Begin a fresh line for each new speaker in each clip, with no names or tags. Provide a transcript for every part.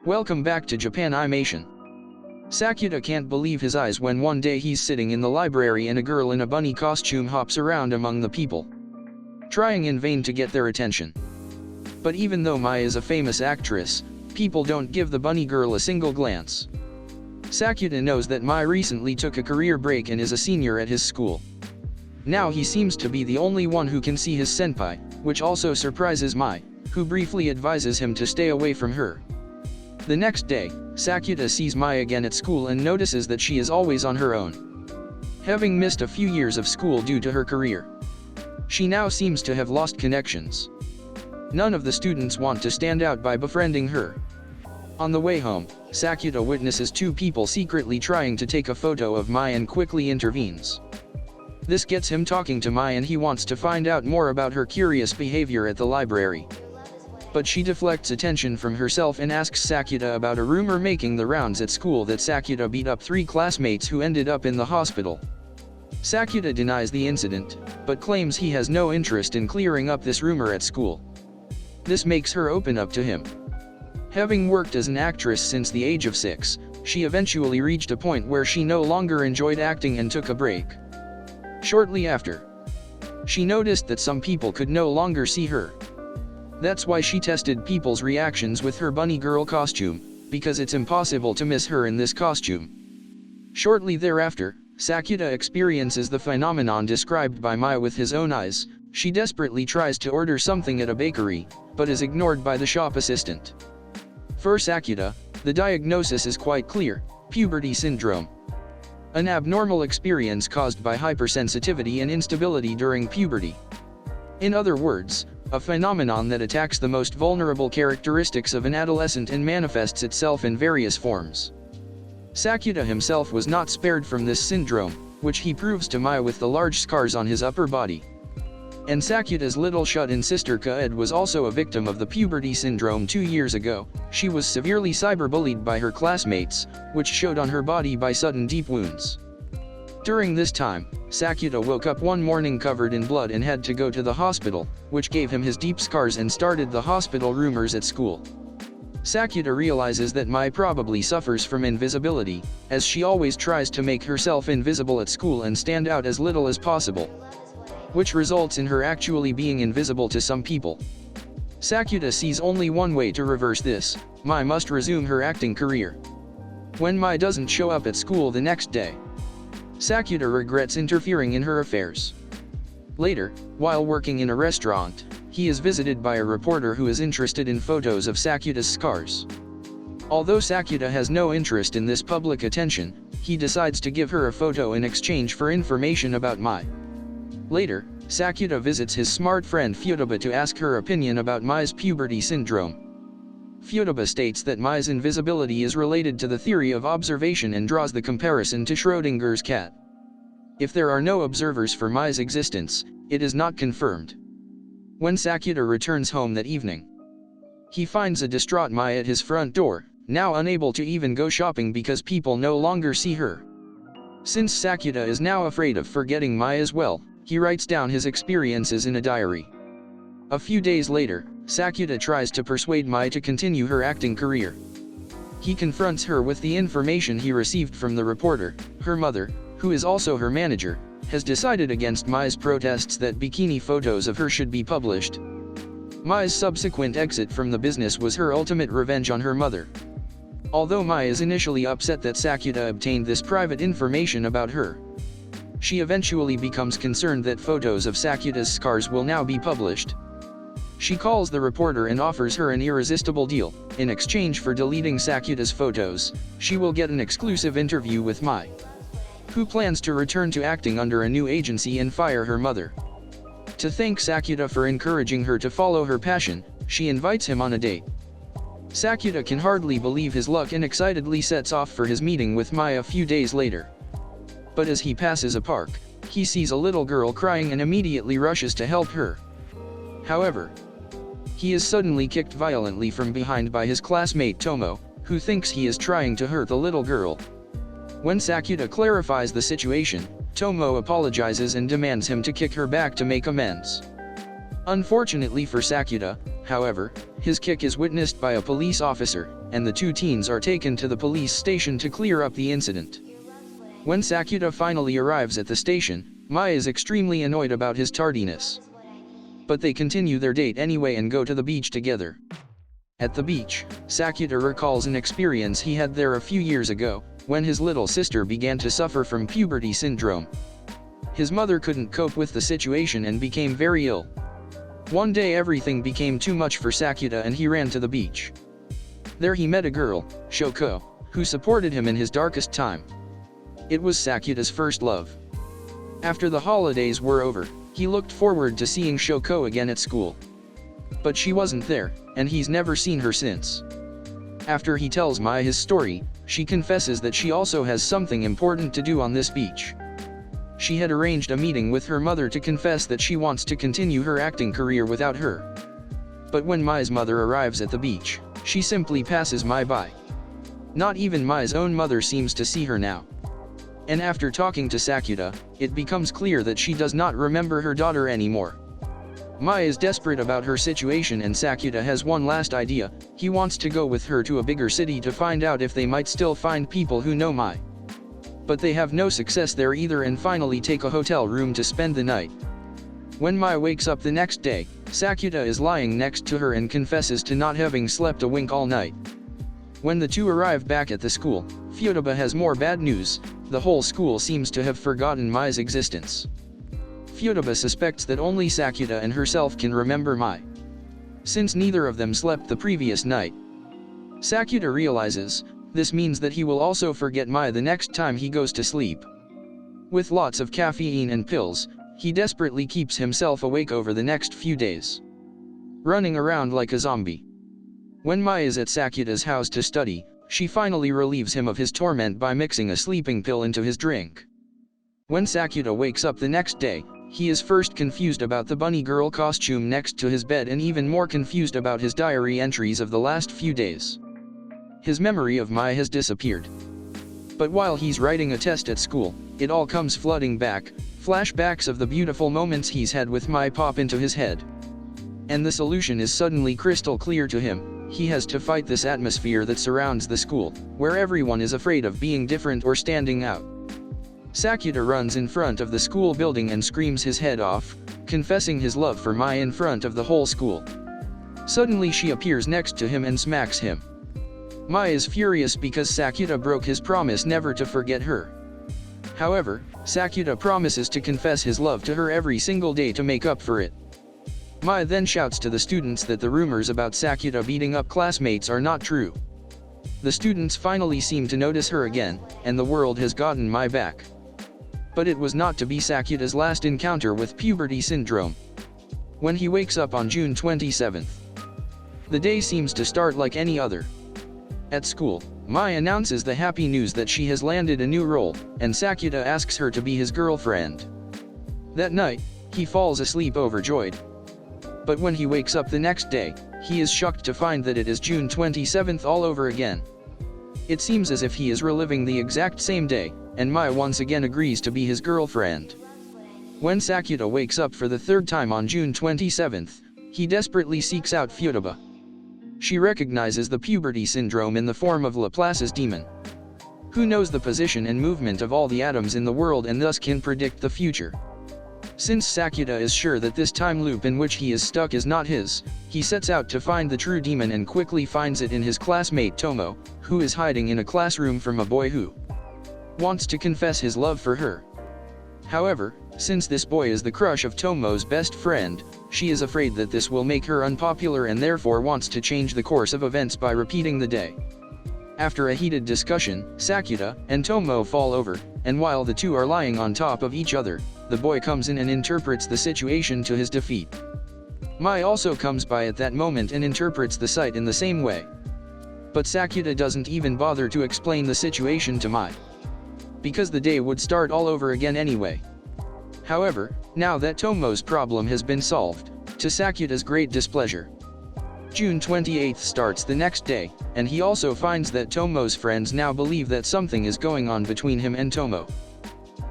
Welcome back to Japan Animation. Sakuta can't believe his eyes when one day he's sitting in the library and a girl in a bunny costume hops around among the people, trying in vain to get their attention. But even though Mai is a famous actress, people don't give the bunny girl a single glance. Sakuta knows that Mai recently took a career break and is a senior at his school. Now he seems to be the only one who can see his senpai, which also surprises Mai, who briefly advises him to stay away from her. The next day, Sakuta sees Mai again at school and notices that she is always on her own, having missed a few years of school due to her career. She now seems to have lost connections. None of the students want to stand out by befriending her. On the way home, Sakuta witnesses two people secretly trying to take a photo of Mai and quickly intervenes. This gets him talking to Mai and he wants to find out more about her curious behavior at the library. But she deflects attention from herself and asks Sakuta about a rumor making the rounds at school that Sakuta beat up 3 classmates who ended up in the hospital. Sakuta denies the incident, but claims he has no interest in clearing up this rumor at school. This makes her open up to him. Having worked as an actress since the age of 6, she eventually reached a point where she no longer enjoyed acting and took a break. Shortly after, she noticed that some people could no longer see her. That's why she tested people's reactions with her bunny girl costume, because it's impossible to miss her in this costume. Shortly thereafter, Sakuta experiences the phenomenon described by Mai with his own eyes. She desperately tries to order something at a bakery, but is ignored by the shop assistant. For Sakuta, the diagnosis is quite clear: puberty syndrome. An abnormal experience caused by hypersensitivity and instability during puberty. In other words, a phenomenon that attacks the most vulnerable characteristics of an adolescent and manifests itself in various forms. Sakuta himself was not spared from this syndrome, which he proves to Mai with the large scars on his upper body. And Sakuta's little shut-in sister Kaed was also a victim of the puberty syndrome 2 years ago. She was severely cyberbullied by her classmates, which showed on her body by sudden deep wounds. During this time, Sakuta woke up one morning covered in blood and had to go to the hospital, which gave him his deep scars and started the hospital rumors at school. Sakuta realizes that Mai probably suffers from invisibility, as she always tries to make herself invisible at school and stand out as little as possible, which results in her actually being invisible to some people. Sakuta sees only one way to reverse this: Mai must resume her acting career. When Mai doesn't show up at school the next day, Sakuta regrets interfering in her affairs. Later, while working in a restaurant, he is visited by a reporter who is interested in photos of Sakuta's scars. Although Sakuta has no interest in this public attention, he decides to give her a photo in exchange for information about Mai. Later, Sakuta visits his smart friend Futaba to ask her opinion about Mai's puberty syndrome. Futaba states that Mai's invisibility is related to the theory of observation and draws the comparison to Schrödinger's cat. If there are no observers for Mai's existence, it is not confirmed. When Sakuta returns home that evening, he finds a distraught Mai at his front door, now unable to even go shopping because people no longer see her. Since Sakuta is now afraid of forgetting Mai as well, he writes down his experiences in a diary. A few days later, Sakuta tries to persuade Mai to continue her acting career. He confronts her with the information he received from the reporter. Her mother, who is also her manager, has decided against Mai's protests that bikini photos of her should be published. Mai's subsequent exit from the business was her ultimate revenge on her mother. Although Mai is initially upset that Sakuta obtained this private information about her, she eventually becomes concerned that photos of Sakuta's scars will now be published. She calls the reporter and offers her an irresistible deal. In exchange for deleting Sakuta's photos, she will get an exclusive interview with Mai, who plans to return to acting under a new agency and fire her mother. To thank Sakuta for encouraging her to follow her passion, she invites him on a date. Sakuta can hardly believe his luck and excitedly sets off for his meeting with Mai a few days later. But as he passes a park, he sees a little girl crying and immediately rushes to help her. However, he is suddenly kicked violently from behind by his classmate Tomo, who thinks he is trying to hurt the little girl. When Sakuta clarifies the situation, Tomo apologizes and demands him to kick her back to make amends. Unfortunately for Sakuta, however, his kick is witnessed by a police officer, and the two teens are taken to the police station to clear up the incident. When Sakuta finally arrives at the station, Mai is extremely annoyed about his tardiness. But they continue their date anyway and go to the beach together. At the beach, Sakuta recalls an experience he had there a few years ago, when his little sister began to suffer from puberty syndrome. His mother couldn't cope with the situation and became very ill. One day everything became too much for Sakuta and he ran to the beach. There he met a girl, Shoko, who supported him in his darkest time. It was Sakuta's first love. After the holidays were over, he looked forward to seeing Shoko again at school. But she wasn't there, and he's never seen her since. After he tells Mai his story, she confesses that she also has something important to do on this beach. She had arranged a meeting with her mother to confess that she wants to continue her acting career without her. But when Mai's mother arrives at the beach, she simply passes Mai by. Not even Mai's own mother seems to see her now. And after talking to Sakuta, it becomes clear that she does not remember her daughter anymore. Mai is desperate about her situation and Sakuta has one last idea. He wants to go with her to a bigger city to find out if they might still find people who know Mai. But they have no success there either and finally take a hotel room to spend the night. When Mai wakes up the next day, Sakuta is lying next to her and confesses to not having slept a wink all night. When the two arrive back at the school, Futaba has more bad news. The whole school seems to have forgotten Mai's existence. Futaba suspects that only Sakuta and herself can remember Mai, since neither of them slept the previous night. Sakuta realizes, this means that he will also forget Mai the next time he goes to sleep. With lots of caffeine and pills, he desperately keeps himself awake over the next few days, running around like a zombie. When Mai is at Sakuta's house to study, she finally relieves him of his torment by mixing a sleeping pill into his drink. When Sakuta wakes up the next day, he is first confused about the bunny girl costume next to his bed and even more confused about his diary entries of the last few days. His memory of Mai has disappeared. But while he's writing a test at school, it all comes flooding back. Flashbacks of the beautiful moments he's had with Mai pop into his head. And the solution is suddenly crystal clear to him. He has to fight this atmosphere that surrounds the school, where everyone is afraid of being different or standing out. Sakuta runs in front of the school building and screams his head off, confessing his love for Mai in front of the whole school. Suddenly she appears next to him and smacks him. Mai is furious because Sakuta broke his promise never to forget her. However, Sakuta promises to confess his love to her every single day to make up for it. Mai then shouts to the students that the rumors about Sakuta beating up classmates are not true. The students finally seem to notice her again, and the world has gotten Mai back. But it was not to be Sakuta's last encounter with puberty syndrome. When he wakes up on June 27th, the day seems to start like any other. At school, Mai announces the happy news that she has landed a new role, and Sakuta asks her to be his girlfriend. That night, he falls asleep overjoyed. But when he wakes up the next day, he is shocked to find that it is June 27th all over again. It seems as if he is reliving the exact same day, and Mai once again agrees to be his girlfriend. When Sakuta wakes up for the third time on June 27th, he desperately seeks out Futaba. She recognizes the puberty syndrome in the form of Laplace's demon, who knows the position and movement of all the atoms in the world and thus can predict the future. Since Sakuta is sure that this time loop in which he is stuck is not his, he sets out to find the true demon and quickly finds it in his classmate Tomo, who is hiding in a classroom from a boy who wants to confess his love for her. However, since this boy is the crush of Tomo's best friend, she is afraid that this will make her unpopular and therefore wants to change the course of events by repeating the day. After a heated discussion, Sakuta and Tomo fall over, and while the two are lying on top of each other, the boy comes in and interprets the situation to his defeat. Mai also comes by at that moment and interprets the sight in the same way. But Sakuta doesn't even bother to explain the situation to Mai, because the day would start all over again anyway. However, now that Tomo's problem has been solved, to Sakuta's great displeasure, June 28th starts the next day, and he also finds that Tomo's friends now believe that something is going on between him and Tomo.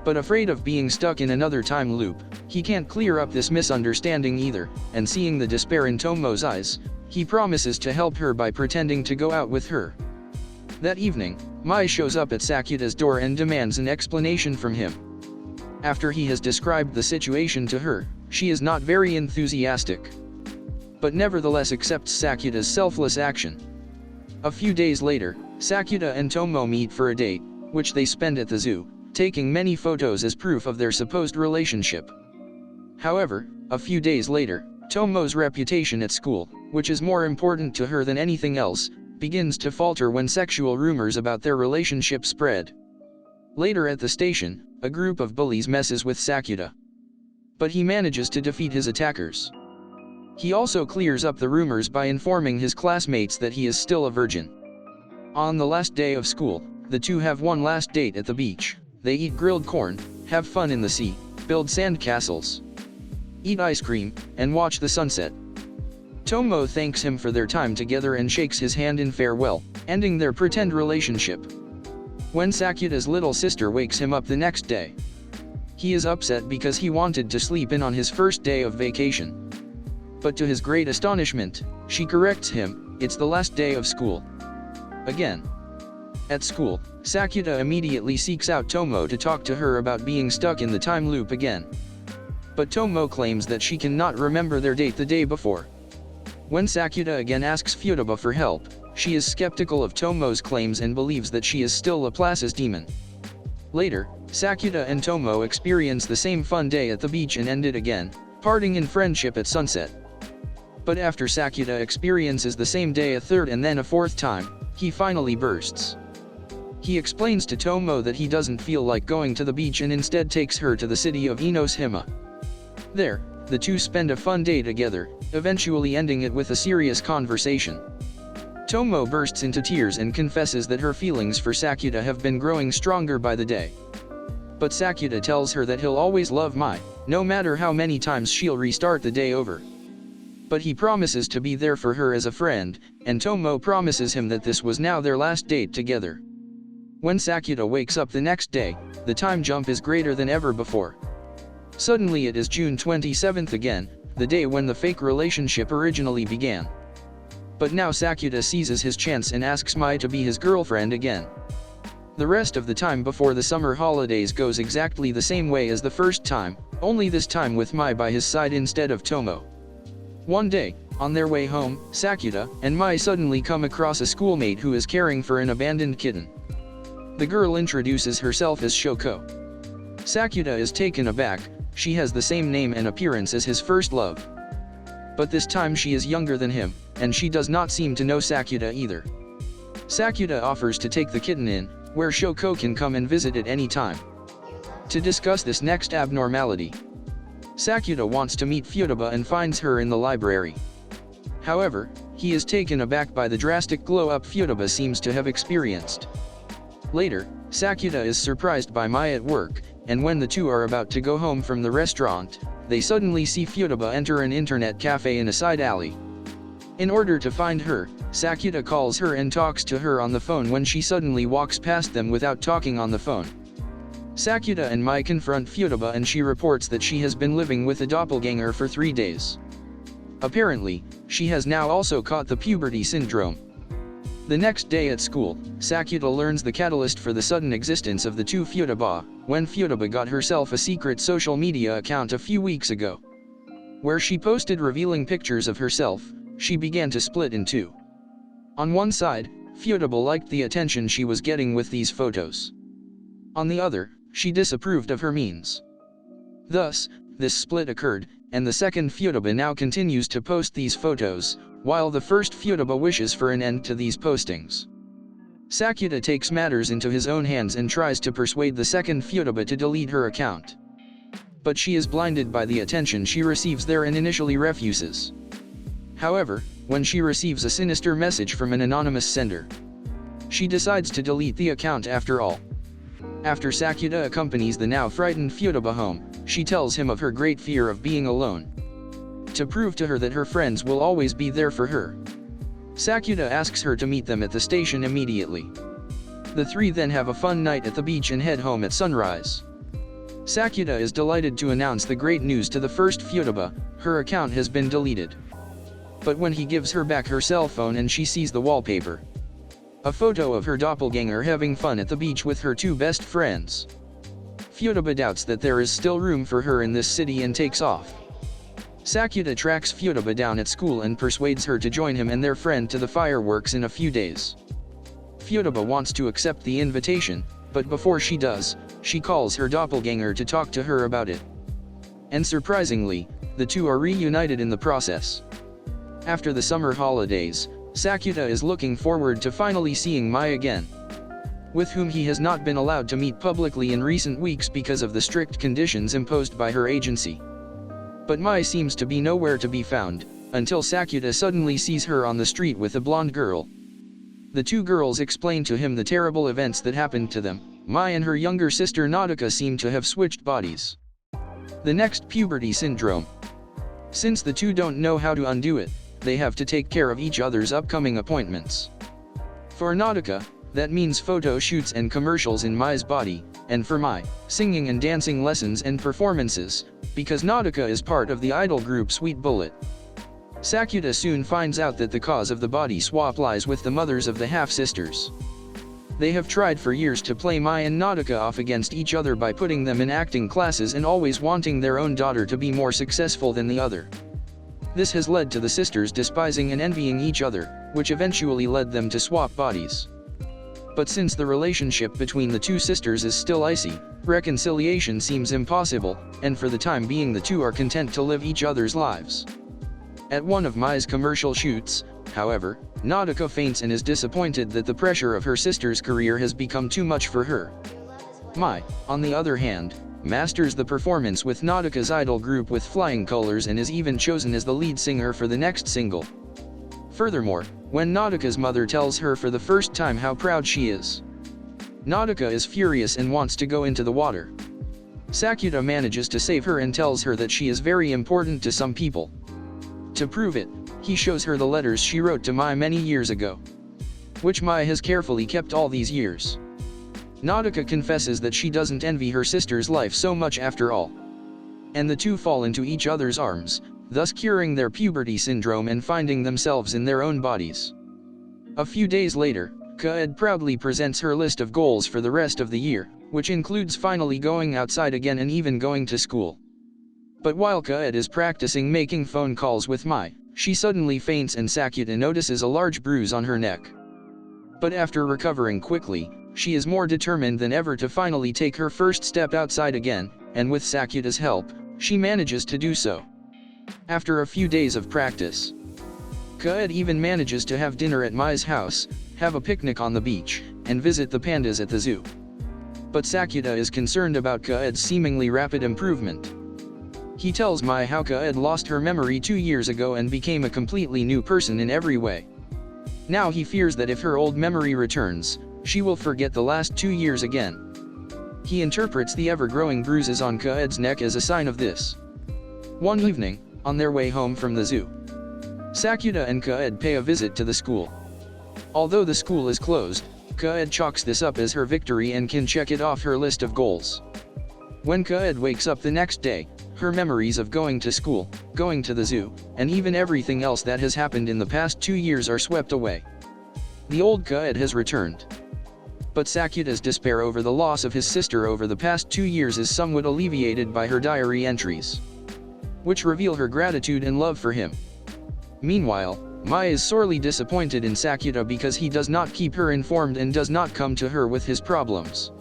But afraid of being stuck in another time loop, he can't clear up this misunderstanding either, and seeing the despair in Tomo's eyes, He promises to help her by pretending to go out with her. That evening, Mai shows up at Sakuta's door and demands an explanation from him. After he has described the situation to her, she is not very enthusiastic, but nevertheless accepts Sakuta's selfless action. A few days later, Sakuta and Tomo meet for a date, which they spend at the zoo, taking many photos as proof of their supposed relationship. However, a few days later, Tomo's reputation at school, which is more important to her than anything else, begins to falter when sexual rumors about their relationship spread. Later at the station, a group of bullies messes with Sakuta, but he manages to defeat his attackers. He also clears up the rumors by informing his classmates that he is still a virgin. On the last day of school, the two have one last date at the beach. They eat grilled corn, have fun in the sea, build sand castles, eat ice cream, and watch the sunset. Tomo thanks him for their time together and shakes his hand in farewell, ending their pretend relationship. When Sakuta's little sister wakes him up the next day, he is upset because he wanted to sleep in on his first day of vacation. But to his great astonishment, she corrects him, it's the last day of school. Again. At school, Sakuta immediately seeks out Tomo to talk to her about being stuck in the time loop again. But Tomo claims that she cannot remember their date the day before. When Sakuta again asks Futaba for help, she is skeptical of Tomo's claims and believes that she is still Laplace's demon. Later, Sakuta and Tomo experience the same fun day at the beach and end it again, parting in friendship at sunset. But after Sakuta experiences the same day a third and then a fourth time, he finally bursts. He explains to Tomo that he doesn't feel like going to the beach and instead takes her to the city of Enoshima. There, the two spend a fun day together, eventually ending it with a serious conversation. Tomo bursts into tears and confesses that her feelings for Sakuta have been growing stronger by the day. But Sakuta tells her that he'll always love Mai, no matter how many times she'll restart the day over. But he promises to be there for her as a friend, and Tomo promises him that this was now their last date together. When Sakuta wakes up the next day, the time jump is greater than ever before. Suddenly it is June 27th again, the day when the fake relationship originally began. But now Sakuta seizes his chance and asks Mai to be his girlfriend again. The rest of the time before the summer holidays goes exactly the same way as the first time, only this time with Mai by his side instead of Tomo. One day, on their way home, Sakuta and Mai suddenly come across a schoolmate who is caring for an abandoned kitten. The girl introduces herself as Shoko. Sakuta is taken aback, she has the same name and appearance as his first love. But this time she is younger than him, and she does not seem to know Sakuta either. Sakuta offers to take the kitten in, where Shoko can come and visit at any time. To discuss this next abnormality, Sakuta wants to meet Futaba and finds her in the library. However, he is taken aback by the drastic glow-up Futaba seems to have experienced. Later, Sakuta is surprised by Mai at work, and when the two are about to go home from the restaurant, they suddenly see Futaba enter an internet cafe in a side alley. In order to find her, Sakuta calls her and talks to her on the phone when she suddenly walks past them without talking on the phone. Sakuta and Mai confront Futaba and she reports that she has been living with a doppelganger for 3 days. Apparently, she has now also caught the puberty syndrome. The next day at school, Sakuta learns the catalyst for the sudden existence of the two Futaba, when Futaba got herself a secret social media account a few weeks ago. Where she posted revealing pictures of herself, she began to split in two. On one side, Futaba liked the attention she was getting with these photos. On the other, she disapproved of her means. Thus, this split occurred, and the second Futaba now continues to post these photos, while the first Futaba wishes for an end to these postings. Sakuta takes matters into his own hands and tries to persuade the second Futaba to delete her account. But she is blinded by the attention she receives there and initially refuses. However, when she receives a sinister message from an anonymous sender, she decides to delete the account after all. After Sakuta accompanies the now frightened Futaba home, she tells him of her great fear of being alone. To prove to her that her friends will always be there for her, Sakuta asks her to meet them at the station immediately. The three then have a fun night at the beach and head home at sunrise. Sakuta is delighted to announce the great news to the first Futaba, her account has been deleted. But when he gives her back her cell phone and she sees the wallpaper, a photo of her doppelganger having fun at the beach with her two best friends, Futaba doubts that there is still room for her in this city and takes off. Sakuta tracks Futaba down at school and persuades her to join him and their friend to the fireworks in a few days. Futaba wants to accept the invitation, but before she does, she calls her doppelganger to talk to her about it. And surprisingly, the two are reunited in the process. After the summer holidays, Sakuta is looking forward to finally seeing Mai again, with whom he has not been allowed to meet publicly in recent weeks because of the strict conditions imposed by her agency. But Mai seems to be nowhere to be found, until Sakuta suddenly sees her on the street with a blonde girl. The two girls explain to him the terrible events that happened to them. Mai and her younger sister Nautica seem to have switched bodies. The next puberty syndrome. Since the two don't know how to undo it, they have to take care of each other's upcoming appointments. For Nautica, that means photo shoots and commercials in Mai's body, and for Mai, singing and dancing lessons and performances, because Nautica is part of the idol group Sweet Bullet. Sakuta soon finds out that the cause of the body swap lies with the mothers of the half-sisters. They have tried for years to play Mai and Nautica off against each other by putting them in acting classes and always wanting their own daughter to be more successful than the other. This has led to the sisters despising and envying each other, which eventually led them to swap bodies. But since the relationship between the two sisters is still icy, reconciliation seems impossible, and for the time being the two are content to live each other's lives. At one of Mai's commercial shoots, however, Nautica faints and is disappointed that the pressure of her sister's career has become too much for her. Mai, on the other hand, masters the performance with Nautica's idol group with flying colors and is even chosen as the lead singer for the next single. Furthermore, when Nautica's mother tells her for the first time how proud she is, Nautica is furious and wants to go into the water. Sakuta manages to save her and tells her that she is very important to some people. To prove it, he shows her the letters she wrote to Mai many years ago, which Mai has carefully kept all these years. Nautica confesses that she doesn't envy her sister's life so much after all. And the two fall into each other's arms, thus curing their puberty syndrome and finding themselves in their own bodies. A few days later, Kaed proudly presents her list of goals for the rest of the year, which includes finally going outside again and even going to school. But while Kaed is practicing making phone calls with Mai, she suddenly faints and Sakuta notices a large bruise on her neck. But after recovering quickly, she is more determined than ever to finally take her first step outside again, and with Sakuta's help, she manages to do so. After a few days of practice, Kaed even manages to have dinner at Mai's house, have a picnic on the beach, and visit the pandas at the zoo. But Sakuta is concerned about Kaed's seemingly rapid improvement. He tells Mai how Kaed lost her memory 2 years ago and became a completely new person in every way. Now he fears that if her old memory returns, she will forget the last 2 years again. He interprets the ever-growing bruises on Kaed's neck as a sign of this. One evening, on their way home from the zoo, Sakuta and Kaed pay a visit to the school. Although the school is closed, Kaed chalks this up as her victory and can check it off her list of goals. When Kaed wakes up the next day, her memories of going to school, going to the zoo, and even everything else that has happened in the past 2 years are swept away. The old Kaed has returned. But Sakuta's despair over the loss of his sister over the past 2 years is somewhat alleviated by her diary entries, which reveal her gratitude and love for him. Meanwhile, Mai is sorely disappointed in Sakuta because he does not keep her informed and does not come to her with his problems.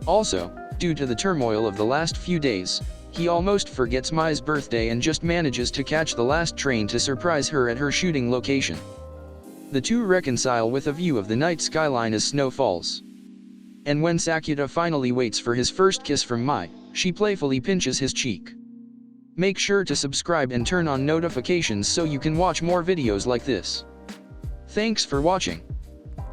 Also, due to the turmoil of the last few days, he almost forgets Mai's birthday and just manages to catch the last train to surprise her at her shooting location. The two reconcile with a view of the night skyline as snow falls. And when Sakuta finally waits for his first kiss from Mai, she playfully pinches his cheek. Make sure to subscribe and turn on notifications so you can watch more videos like this. Thanks for watching.